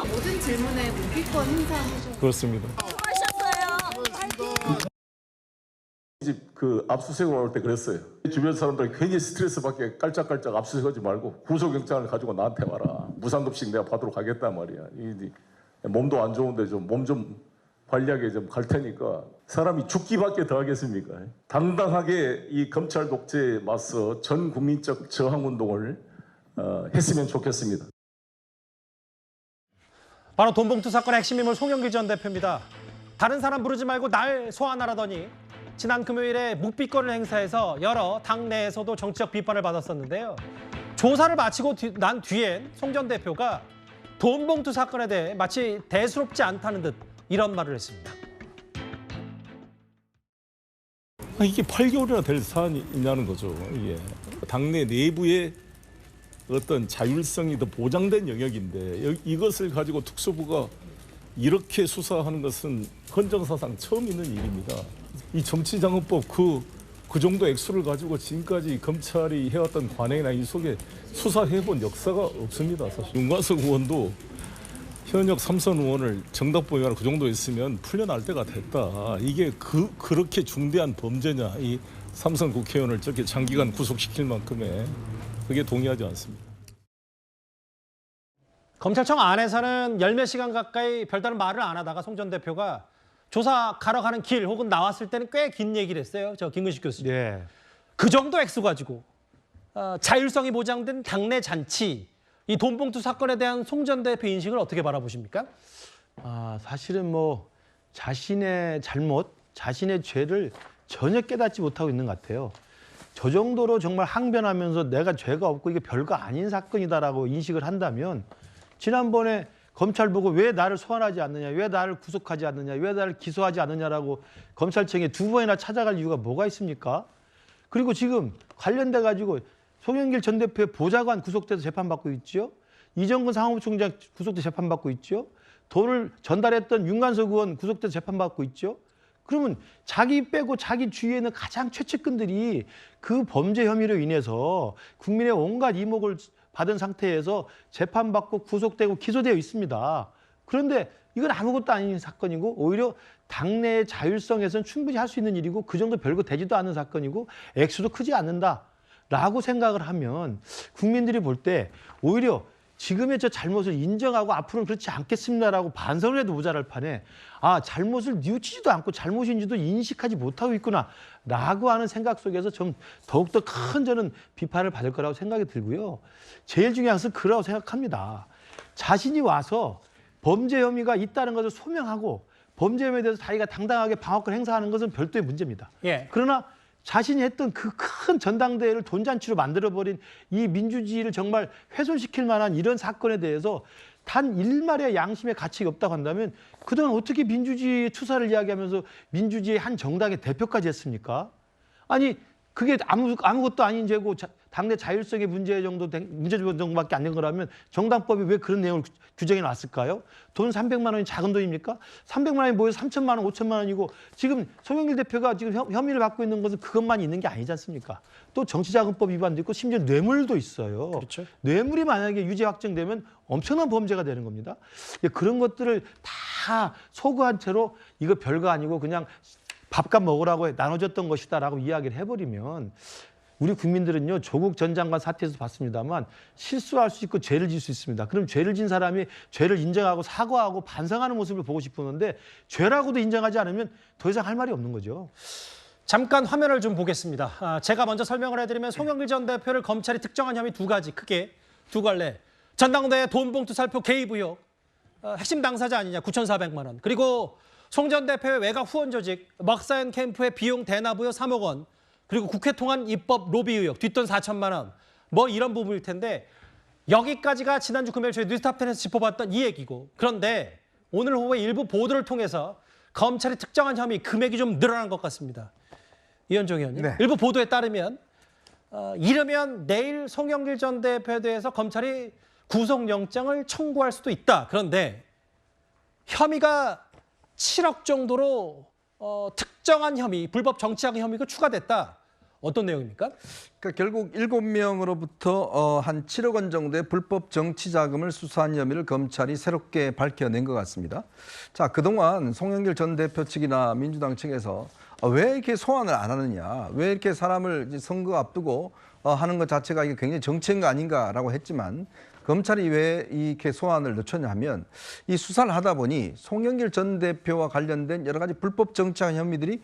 모든 질문에 묵비권 행사하셔서 그렇습니다. 집 그 압수수색을 올 때 그랬어요. 주변 사람들 괜히 스트레스 받게 깔짝깔짝 압수수색하지 말고 구속영장을 가지고 나한테 와라. 무상급식 내가 받도록 하겠단 말이야. 몸도 안 좋은데 좀 몸 좀 관리하게 좀 갈 테니까 사람이 죽기밖에 더 하겠습니까? 당당하게 이 검찰 독재에 맞서 전 국민적 저항 운동을 했으면 좋겠습니다. 바로 돈봉투 사건의 핵심 인물 송영길 전 대표입니다. 다른 사람 부르지 말고 날 소환하라더니 지난 금요일에 묵비권을 행사해서 여러 당내에서도 정치적 비판을 받았었는데요. 조사를 마치고 난 뒤엔 송 전 대표가 돈봉투 사건에 대해 마치 대수롭지 않다는 듯 이런 말을 했습니다. 이게 8개월이나 될 사안이 있냐는 거죠. 이게 당내 내부의 어떤 자율성이 더 보장된 영역인데 이것을 가지고 특수부가 이렇게 수사하는 것은 헌정사상 처음 있는 일입니다. 이 정치자금법 그 정도 액수를 가지고 지금까지 검찰이 해왔던 관행이나 이 속에 수사해본 역사가 없습니다. 사실 윤관석 의원도 현역 3선 의원을 정답법 위반 그 정도 했으면 풀려날 때가 됐다. 이게 그렇게 중대한 범죄냐, 이 3선 국회의원을 저렇게 장기간 구속시킬 만큼의 그게 동의하지 않습니다. 검찰청 안에서는 열몇 시간 가까이 별다른 말을 안 하다가 송 전 대표가 조사 가러 가는 길 혹은 나왔을 때는 꽤 긴 얘기를 했어요. 저 김근식 교수님. 예. 그 정도 액수 가지고 자율성이 보장된 당내 잔치, 이 돈봉투 사건에 대한 송 전 대표 인식을 어떻게 바라보십니까? 사실은 뭐 자신의 잘못, 자신의 죄를 전혀 깨닫지 못하고 있는 것 같아요. 저 정도로 정말 항변하면서 내가 죄가 없고 이게 별거 아닌 사건이다라고 인식을 한다면 지난번에 검찰 보고 왜 나를 소환하지 않느냐, 왜 나를 구속하지 않느냐, 왜 나를 기소하지 않느냐라고 검찰청에 2번이나 찾아갈 이유가 뭐가 있습니까? 그리고 지금 관련돼 가지고 송영길 전 대표의 보좌관 구속돼서 재판받고 있죠. 이정근 사무총장 구속돼서 재판받고 있죠. 돈을 전달했던 윤관석 의원 구속돼서 재판받고 있죠. 그러면 자기 빼고 자기 주위에 있는 가장 최측근들이 그 범죄 혐의로 인해서 국민의 온갖 이목을 받은 상태에서 재판받고 구속되고 기소되어 있습니다. 그런데 이건 아무것도 아닌 사건이고 오히려 당내의 자율성에서는 충분히 할 수 있는 일이고 그 정도 별거 되지도 않은 사건이고 액수도 크지 않는다라고 생각을 하면 국민들이 볼 때 오히려 지금의 저 잘못을 인정하고 앞으로는 그렇지 않겠습니다라고 반성을 해도 모자랄 판에 잘못을 뉘우치지도 않고 잘못인지도 인식하지 못하고 있구나라고 하는 생각 속에서 좀 더욱더 큰 저는 비판을 받을 거라고 생각이 들고요. 제일 중요한 것은 그라고 생각합니다. 자신이 와서 범죄 혐의가 있다는 것을 소명하고 범죄 혐의에 대해서 자기가 당당하게 방어권 행사하는 것은 별도의 문제입니다. 예. 그러나 자신이 했던 그 큰 전당대회를 돈잔치로 만들어버린 이 민주주의를 정말 훼손시킬 만한 이런 사건에 대해서 단 일말의 양심의 가치가 없다고 한다면 그동안 어떻게 민주주의의 투사를 이야기하면서 민주주의의 한 정당의 대표까지 했습니까? 아니 그게 아무것도 아닌 죄고 당내 자율성의 문제 정도밖에 안 된 거라면 정당법이 왜 그런 내용을 규정해 놨을까요? 돈 300만 원이 작은 돈입니까? 300만 원이 모여서 3천만 원, 5천만 원이고 지금 송영길 대표가 지금 혐의를 받고 있는 것은 그것만 있는 게 아니지 않습니까? 또 정치자금법 위반도 있고 심지어 뇌물도 있어요. 그렇죠. 뇌물이 만약에 유죄 확정되면 엄청난 범죄가 되는 겁니다. 그런 것들을 다 소구한 채로 이거 별거 아니고 그냥 밥값 먹으라고 나눠줬던 것이다라고 이야기를 해버리면 우리 국민들은요 조국 전 장관 사태에서 봤습니다만 실수할 수 있고 죄를 질 수 있습니다. 그럼 죄를 진 사람이 죄를 인정하고 사과하고 반성하는 모습을 보고 싶었는데 죄라고도 인정하지 않으면 더 이상 할 말이 없는 거죠. 잠깐 화면을 좀 보겠습니다. 제가 먼저 설명을 해드리면 송영길 전 대표를 검찰이 특정한 혐의 두 가지, 크게 두 갈래. 전당대회 돈봉투 살포 개입 의혹, 핵심 당사자 아니냐 9,400만 원. 그리고 송 전 대표의 외곽 후원 조직, 먹사연 캠프의 비용 대납 의혹 3억 원, 그리고 국회 통한 입법 로비 의혹, 뒷돈 4천만 원, 뭐 이런 부분일 텐데 여기까지가 지난주 금요일 저희 뉴스탑10에서 짚어봤던 이 얘기고 그런데 오늘 오후에 일부 보도를 통해서 검찰이 특정한 혐의 금액이 좀 늘어난 것 같습니다. 이현종 의원님, 네. 일부 보도에 따르면 이르면 내일 송영길 전 대표에 대해서 검찰이 구속영장을 청구할 수도 있다. 그런데 혐의가 7억 정도로 특정한 혐의, 불법 정치자금 혐의가 추가됐다. 어떤 내용입니까? 그러니까 결국 7명으로부터 한 7억 원 정도의 불법 정치 자금을 수사한 혐의를 검찰이 새롭게 밝혀낸 것 같습니다. 자, 그동안 송영길 전 대표 측이나 민주당 측에서 왜 이렇게 소환을 안 하느냐, 왜 이렇게 사람을 이제 선거 앞두고 하는 것 자체가 이게 굉장히 정치인 거 아닌가라고 했지만 검찰이 왜 이렇게 소환을 늦췄냐 하면 이 수사를 하다 보니 송영길 전 대표와 관련된 여러 가지 불법 정치한 혐의들이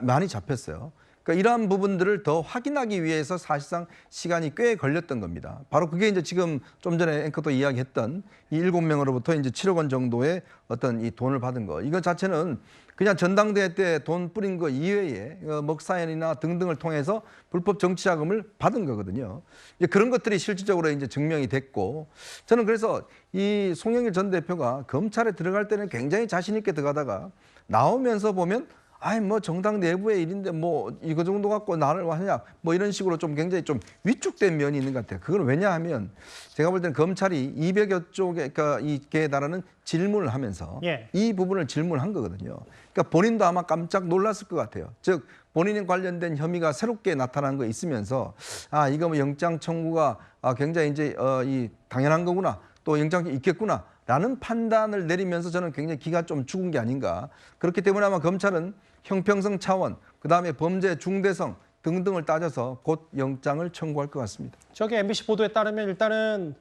많이 잡혔어요. 그러니까 이러한 부분들을 더 확인하기 위해서 사실상 시간이 꽤 걸렸던 겁니다. 바로 그게 이제 지금 좀 전에 앵커도 이야기했던 이 7명으로부터 이제 7억 원 정도의 어떤 이 돈을 받은 거. 이거 자체는 그냥 전당대회 때 돈 뿌린 거 이외에 먹사연이나 등등을 통해서 불법 정치 자금을 받은 거거든요. 이제 그런 것들이 실질적으로 이제 증명이 됐고, 저는 그래서 이 송영길 전 대표가 검찰에 들어갈 때는 굉장히 자신 있게 들어가다가 나오면서 보면 아이 뭐 정당 내부의 일인데 뭐 이거 정도 갖고 나를 하냐 뭐 이런 식으로 좀 굉장히 좀 위축된 면이 있는 것 같아요. 그건 왜냐하면 제가 볼 때는 검찰이 200여 쪽에 그러니까 이게 달하는 질문을 하면서 이 부분을 질문한 거거든요. 그러니까 본인도 아마 깜짝 놀랐을 것 같아요. 즉 본인에 관련된 혐의가 새롭게 나타난 거 있으면서 아 이거 뭐 영장 청구가 굉장히 이제 이 당연한 거구나 또 영장이 있겠구나. 라는 판단을 내리면서 저는 굉장히 기가 좀 죽은 게 아닌가. 그렇기 때문에 아마 검찰은 형평성 차원, 그다음에 범죄 중대성 등등을 따져서 곧 영장을 청구할 것 같습니다. 저기 MBC 보도에 따르면 일단은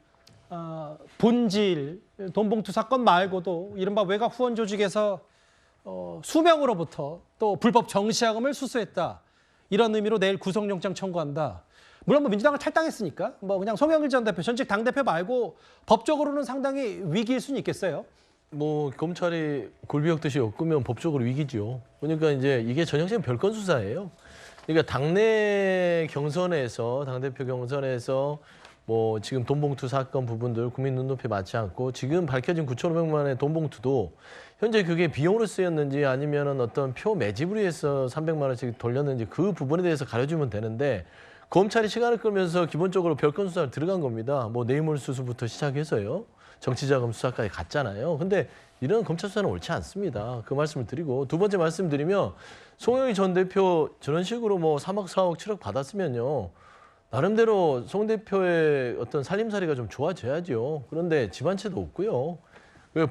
본질 돈봉투 사건 말고도 이른바 외곽 후원 조직에서 수명으로부터 또 불법 정치자금을 수수했다. 이런 의미로 내일 구속영장 청구한다. 물론 뭐 민주당을 탈당했으니까 뭐 그냥 송영길 전 대표 전직 당대표 말고 법적으로는 상당히 위기일 수는 있겠어요. 뭐 검찰이 굴비역듯이 엮으면 법적으로 위기죠. 그러니까 이제 이게 전형적인 별건 수사예요. 그러니까 당내 경선에서 당대표 경선에서 뭐 지금 돈봉투 사건 부분들 국민 눈높이에 맞지 않고 지금 밝혀진 9,500만 원의 돈봉투도 현재 그게 비용으로 쓰였는지 아니면은 어떤 표 매집을 위해서 300만 원씩 돌렸는지 그 부분에 대해서 가려주면 되는데 검찰이 시간을 끌면서 기본적으로 별건 수사를 들어간 겁니다. 뭐 뇌물수수부터 시작해서요. 정치자금 수사까지 갔잖아요. 근데 이런 검찰 수사는 옳지 않습니다. 그 말씀을 드리고 두 번째 말씀드리면 송영길 전 대표 저런 식으로 뭐 3억, 4억, 7억 받았으면요. 나름대로 송 대표의 어떤 살림살이가 좀 좋아져야죠. 그런데 집안채도 없고요.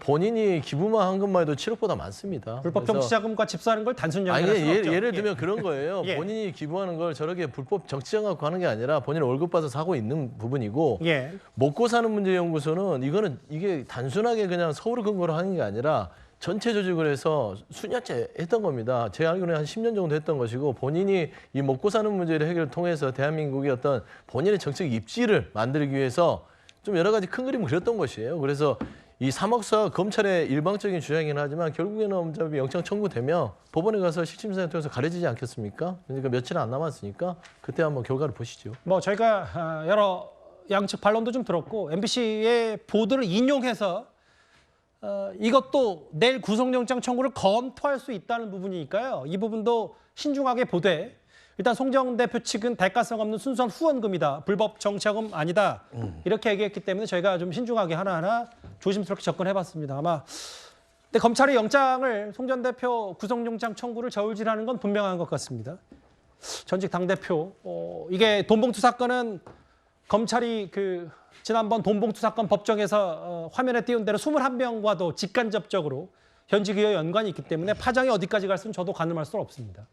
본인이 기부만 한 것만 해도 7억보다 많습니다. 불법 정치자금과 집사하는 걸 단순 연결할 수는 아니, 없죠. 예를 들면 그런 거예요. 예. 본인이 기부하는 걸 저렇게 불법 정치자금 갖고 하는 게 아니라 본인 월급 받아서 하고 있는 부분이고 예. 먹고 사는 문제 연구소는 이게 단순하게 그냥 서울을 근거로 하는 게 아니라 전체 조직을 해서 수년째 했던 겁니다. 제 알기로는 한 10년 정도 했던 것이고 본인이 이 먹고 사는 문제를 해결을 통해서 대한민국의 어떤 본인의 정책 입지를 만들기 위해서 좀 여러 가지 큰 그림을 그렸던 것이에요. 그래서 이 3억 4억 검찰의 일방적인 주장이긴 하지만 결국에는 어차피 영장 청구되면 법원에 가서 실질심사를 통해서 가려지지 않겠습니까? 그러니까 며칠 안 남았으니까 그때 한번 결과를 보시죠. 뭐 저희가 여러 양측 반론도 좀 들었고 MBC의 보도를 인용해서 이것도 내일 구속영장 청구를 검토할 수 있다는 부분이니까요. 이 부분도 신중하게 보되 일단 송정 대표 측은 대가성 없는 순수한 후원금이다. 불법 정치자금 아니다. 이렇게 얘기했기 때문에 저희가 좀 신중하게 하나하나 조심스럽게 접근해봤습니다. 아마 근데 검찰이 영장을 송 전 대표 구속영장 청구를 저울질하는 건 분명한 것 같습니다. 전직 당대표 이게 돈봉투 사건은 검찰이 지난번 돈봉투 사건 법정에서 화면에 띄운 대로 21명과도 직간접적으로 현직 의원 연관이 있기 때문에 파장이 어디까지 갈지는 저도 가늠할 수는 없습니다.